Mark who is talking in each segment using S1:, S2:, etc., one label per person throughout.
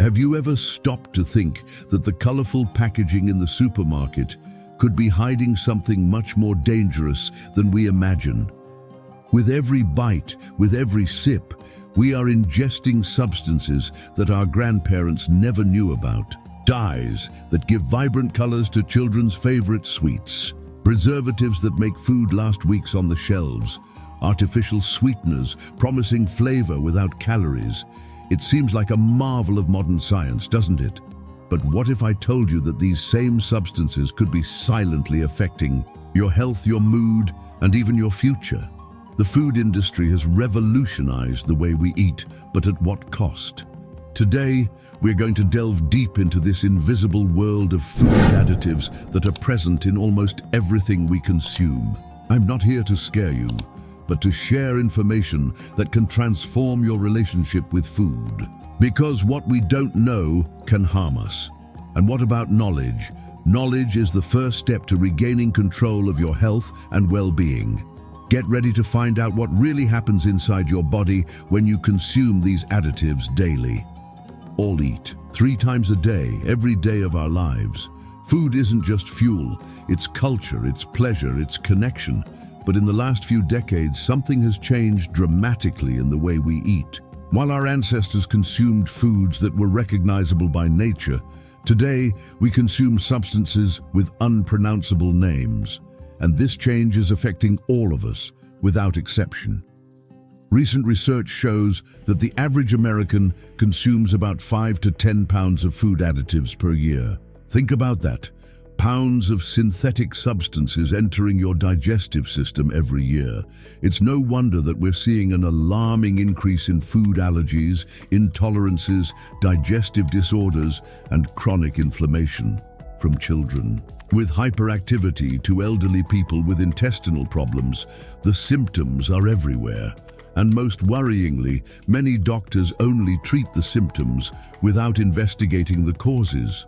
S1: Have you ever stopped to think that the colorful packaging in the supermarket could be hiding something much more dangerous than we imagine? With every bite, with every sip, we are ingesting substances that our grandparents never knew about. Dyes that give vibrant colors to children's favorite sweets. Preservatives that make food last weeks on the shelves. Artificial sweeteners promising flavor without calories. It seems like a marvel of modern science, doesn't it? But what if I told you that these same substances could be silently affecting your health, your mood, and even your future? The food industry has revolutionized the way we eat, but at what cost? Today, we're going to delve deep into this invisible world of food additives that are present in almost everything we consume. I'm not here to scare you, but to share information that can transform your relationship with food. Because what we don't know can harm us. And what about knowledge? Knowledge is the first step to regaining control of your health and well-being. Get ready to find out what really happens inside your body when you consume these additives daily. All eat 3 times a day, every day of our lives. Food isn't just fuel, it's culture, it's pleasure, it's connection. But in the last few decades, something has changed dramatically in the way we eat. While our ancestors consumed foods that were recognizable by nature, today we consume substances with unpronounceable names. And this change is affecting all of us, without exception. Recent research shows that the average American consumes about 5 to 10 pounds of food additives per year. Think about that. Pounds of synthetic substances entering your digestive system every year. It's no wonder that we're seeing an alarming increase in food allergies, intolerances, digestive disorders, and chronic inflammation from children. With hyperactivity to elderly people with intestinal problems, the symptoms are everywhere. And most worryingly, many doctors only treat the symptoms without investigating the causes.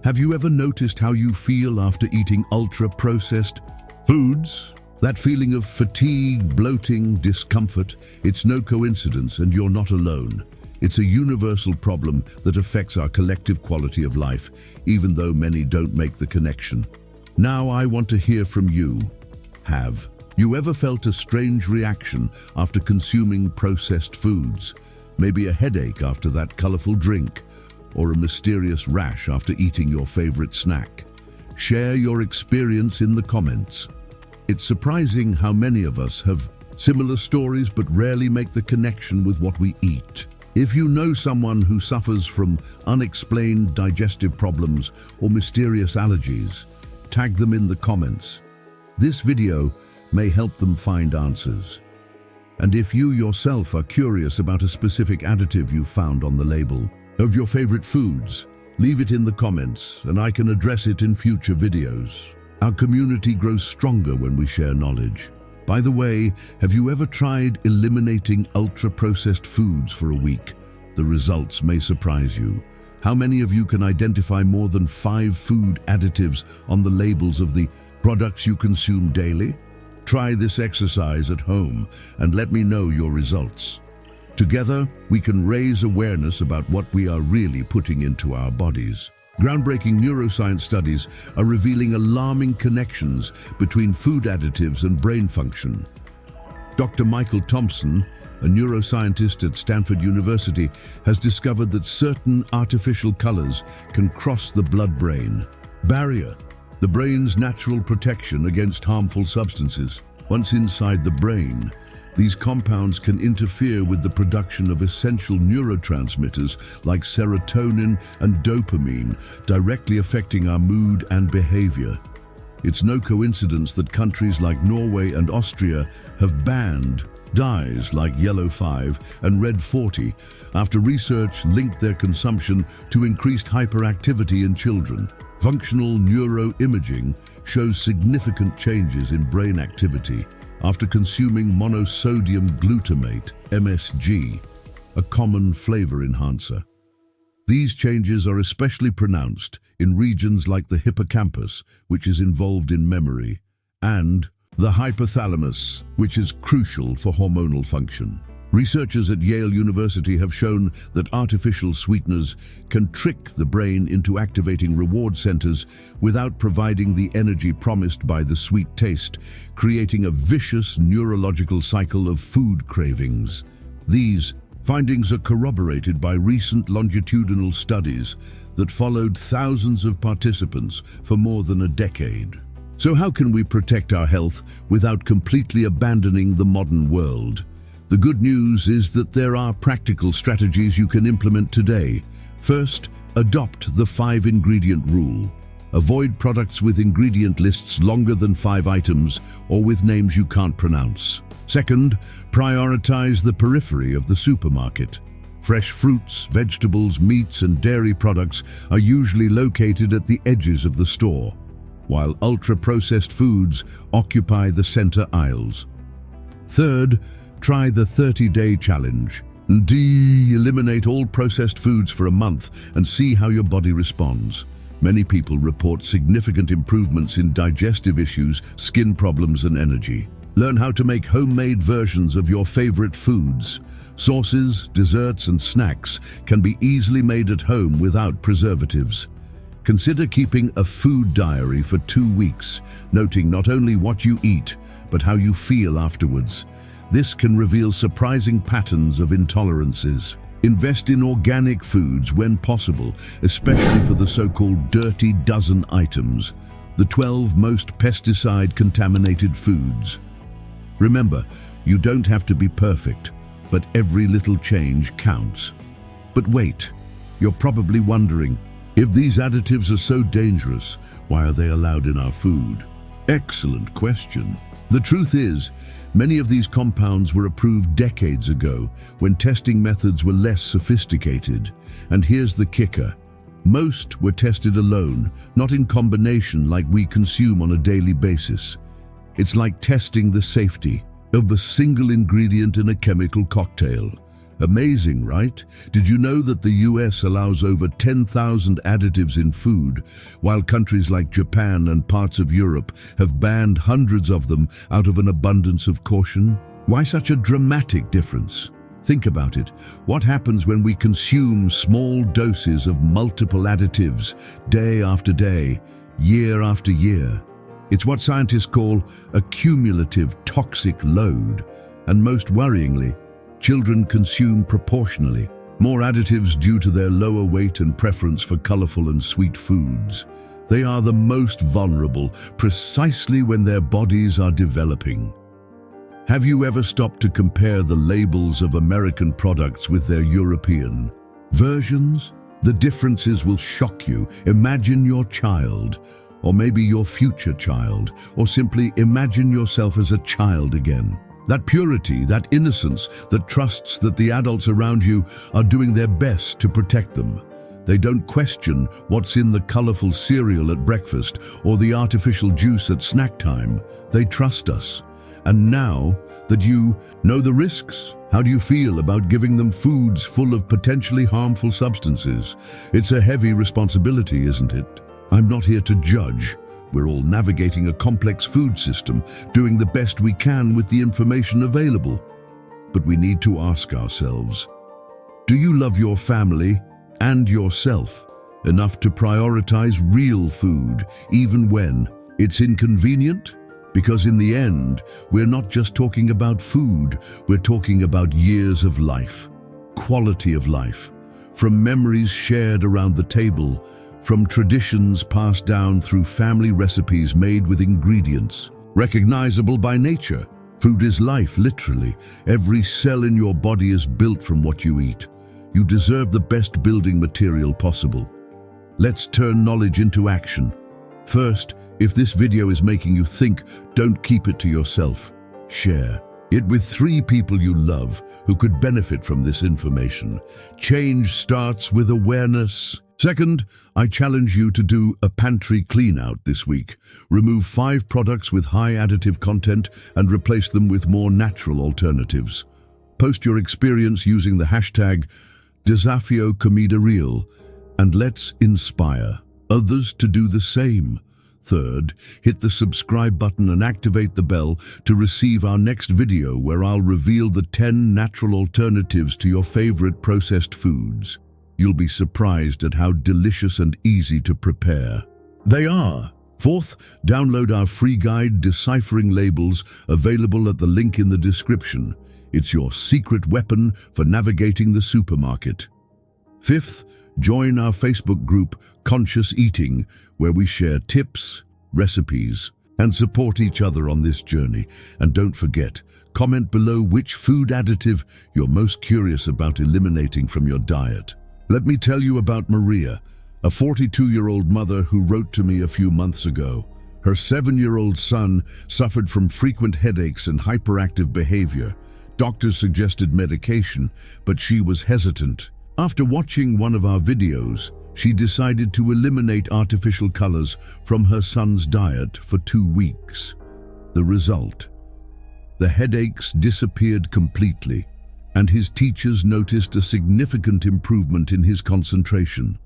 S1: Have you ever noticed how you feel after eating ultra-processed foods? That feeling of fatigue, bloating, discomfort, it's no coincidence, and you're not alone. It's a universal problem that affects our collective quality of life, even though many don't make the connection. Now I want to hear from you. Have you ever felt a strange reaction after consuming processed foods? Maybe a headache after that colorful drink, or a mysterious rash after eating your favorite snack? Share your experience in the comments. It's surprising how many of us have similar stories but rarely make the connection with what we eat. If you know someone who suffers from unexplained digestive problems or mysterious allergies, tag them in the comments. This video may help them find answers. And if you yourself are curious about a specific additive you found on the label of your favorite foods, leave it in the comments and I can address it in future videos. Our community grows stronger when we share knowledge. By the way, have you ever tried eliminating ultra-processed foods for a week? The results may surprise you. How many of you can identify more than 5 food additives on the labels of the products you consume daily? Try this exercise at home and let me know your results. Together, we can raise awareness about what we are really putting into our bodies. Groundbreaking neuroscience studies are revealing alarming connections between food additives and brain function. Dr. Michael Thompson, a neuroscientist at Stanford University, has discovered that certain artificial colors can cross the blood-brain barrier, the brain's natural protection against harmful substances. Once inside the brain, these compounds can interfere with the production of essential neurotransmitters like serotonin and dopamine, directly affecting our mood and behavior. It's no coincidence that countries like Norway and Austria have banned dyes like yellow 5 and red 40 after research linked their consumption to increased hyperactivity in children. Functional neuroimaging shows significant changes in brain activity after consuming monosodium glutamate, MSG, a common flavor enhancer. These changes are especially pronounced in regions like the hippocampus, which is involved in memory, and the hypothalamus, which is crucial for hormonal function. Researchers at Yale University have shown that artificial sweeteners can trick the brain into activating reward centers without providing the energy promised by the sweet taste, creating a vicious neurological cycle of food cravings. These findings are corroborated by recent longitudinal studies that followed thousands of participants for more than a decade. So how can we protect our health without completely abandoning the modern world? The good news is that there are practical strategies you can implement today. First, adopt the 5-ingredient rule. Avoid products with ingredient lists longer than 5 items or with names you can't pronounce. Second, prioritize the periphery of the supermarket. Fresh fruits, vegetables, meats, and dairy products are usually located at the edges of the store, while ultra-processed foods occupy the center aisles. Third, try the 30-day challenge. Eliminate all processed foods for a month and see how your body responds. Many people report significant improvements in digestive issues, skin problems, and energy. Learn how to make homemade versions of your favorite foods. Sauces, desserts, and snacks can be easily made at home without preservatives. Consider keeping a food diary for 2 weeks, noting not only what you eat, but how you feel afterwards. This can reveal surprising patterns of intolerances. Invest in organic foods when possible, especially for the so-called dirty dozen items, the 12 most pesticide-contaminated foods. Remember, you don't have to be perfect, but every little change counts. But wait, you're probably wondering, if these additives are so dangerous, why are they allowed in our food? Excellent question. The truth is, many of these compounds were approved decades ago when testing methods were less sophisticated. And here's the kicker. Most were tested alone, not in combination like we consume on a daily basis. It's like testing the safety of a single ingredient in a chemical cocktail. Amazing, right? Did you know that the US allows over 10,000 additives in food, while countries like Japan and parts of Europe have banned hundreds of them out of an abundance of caution? Why such a dramatic difference? Think about it. What happens when we consume small doses of multiple additives day after day, year after year? It's what scientists call a cumulative toxic load, and most worryingly, children consume proportionally more additives due to their lower weight and preference for colorful and sweet foods. They are the most vulnerable precisely when their bodies are developing. Have you ever stopped to compare the labels of American products with their European versions? The differences will shock you. Imagine your child, or maybe your future child, or simply imagine yourself as a child again. That purity, that innocence, that trusts that the adults around you are doing their best to protect them. They don't question what's in the colorful cereal at breakfast or the artificial juice at snack time. They trust us. And now that you know the risks, how do you feel about giving them foods full of potentially harmful substances? It's a heavy responsibility, isn't it? I'm not here to judge. We're all navigating a complex food system, doing the best we can with the information available. But we need to ask ourselves, do you love your family and yourself enough to prioritize real food, even when it's inconvenient? Because in the end, we're not just talking about food, we're talking about years of life, quality of life, from memories shared around the table, from traditions passed down through family recipes made with ingredients recognizable by nature. Food is life, literally. Every cell in your body is built from what you eat. You deserve the best building material possible. Let's turn knowledge into action. First, if this video is making you think, don't keep it to yourself. Share it with 3 people you love who could benefit from this information. Change starts with awareness. Second, I challenge you to do a pantry clean-out this week. Remove 5 products with high additive content and replace them with more natural alternatives. Post your experience using the hashtag #DesafioComidaReal, and let's inspire others to do the same. Third, hit the subscribe button and activate the bell to receive our next video where I'll reveal the 10 natural alternatives to your favorite processed foods. You'll be surprised at how delicious and easy to prepare they are. Fourth, download our free guide, Deciphering Labels, available at the link in the description. It's your secret weapon for navigating the supermarket. Fifth, join our Facebook group, Conscious Eating, where we share tips, recipes, and support each other on this journey. And don't forget, comment below which food additive you're most curious about eliminating from your diet. Let me tell you about Maria, a 42-year-old mother who wrote to me a few months ago. Her 7-year-old son suffered from frequent headaches and hyperactive behavior. Doctors suggested medication, but she was hesitant. After watching one of our videos, she decided to eliminate artificial colors from her son's diet for 2 weeks. The result: the headaches disappeared completely, and his teachers noticed a significant improvement in his concentration.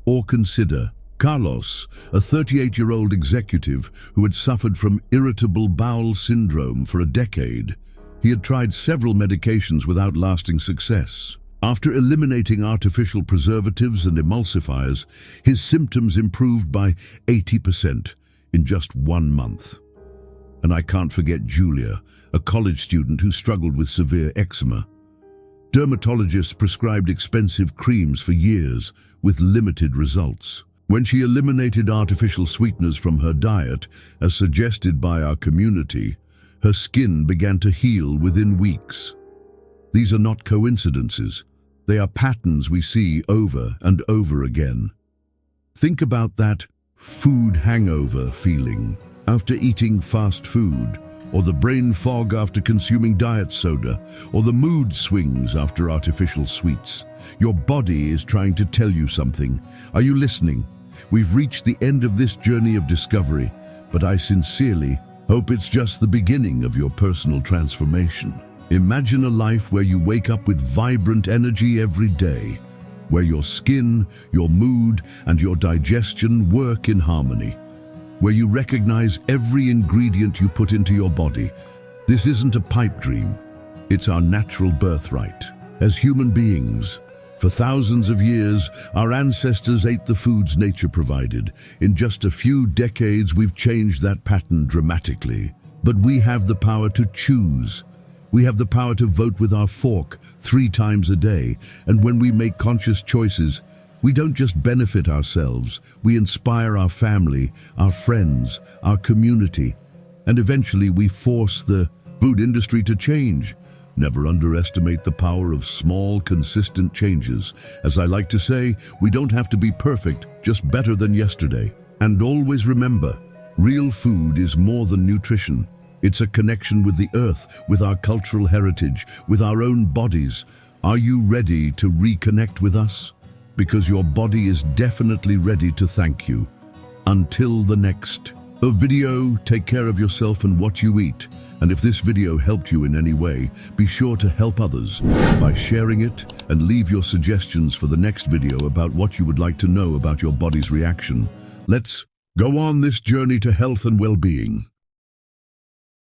S1: Or consider Carlos, a 38-year-old executive who had suffered from irritable bowel syndrome for a decade. He had tried several medications without lasting success. After eliminating artificial preservatives and emulsifiers, his symptoms improved by 80% in just 1 month. And I can't forget Julia, a college student who struggled with severe eczema. Dermatologists prescribed expensive creams for years with limited results. When she eliminated artificial sweeteners from her diet, as suggested by our community, her skin began to heal within weeks. These are not coincidences. They are patterns we see over and over again. Think about that food hangover feeling after eating fast food, or the brain fog after consuming diet soda, or the mood swings after artificial sweets. Your body is trying to tell you something. Are you listening? We've reached the end of this journey of discovery, but I sincerely hope it's just the beginning of your personal transformation. Imagine a life where you wake up with vibrant energy every day, where your skin, your mood, and your digestion work in harmony, where you recognize every ingredient you put into your body. This isn't a pipe dream. It's our natural birthright. As human beings, for thousands of years, our ancestors ate the foods nature provided. In just a few decades, we've changed that pattern dramatically. But we have the power to choose. We have the power to vote with our fork 3 times a day. And when we make conscious choices, we don't just benefit ourselves, we inspire our family, our friends, our community, and eventually we force the food industry to change. Never underestimate the power of small, consistent changes. As I like to say, we don't have to be perfect, just better than yesterday. And always remember, real food is more than nutrition. It's a connection with the earth, with our cultural heritage, with our own bodies. Are you ready to reconnect with us? Because your body is definitely ready to thank you. Until the next video, take care of yourself and what you eat. And if this video helped you in any way, be sure to help others by sharing it and leave your suggestions for the next video about what you would like to know about your body's reaction. Let's go on this journey to health and well-being.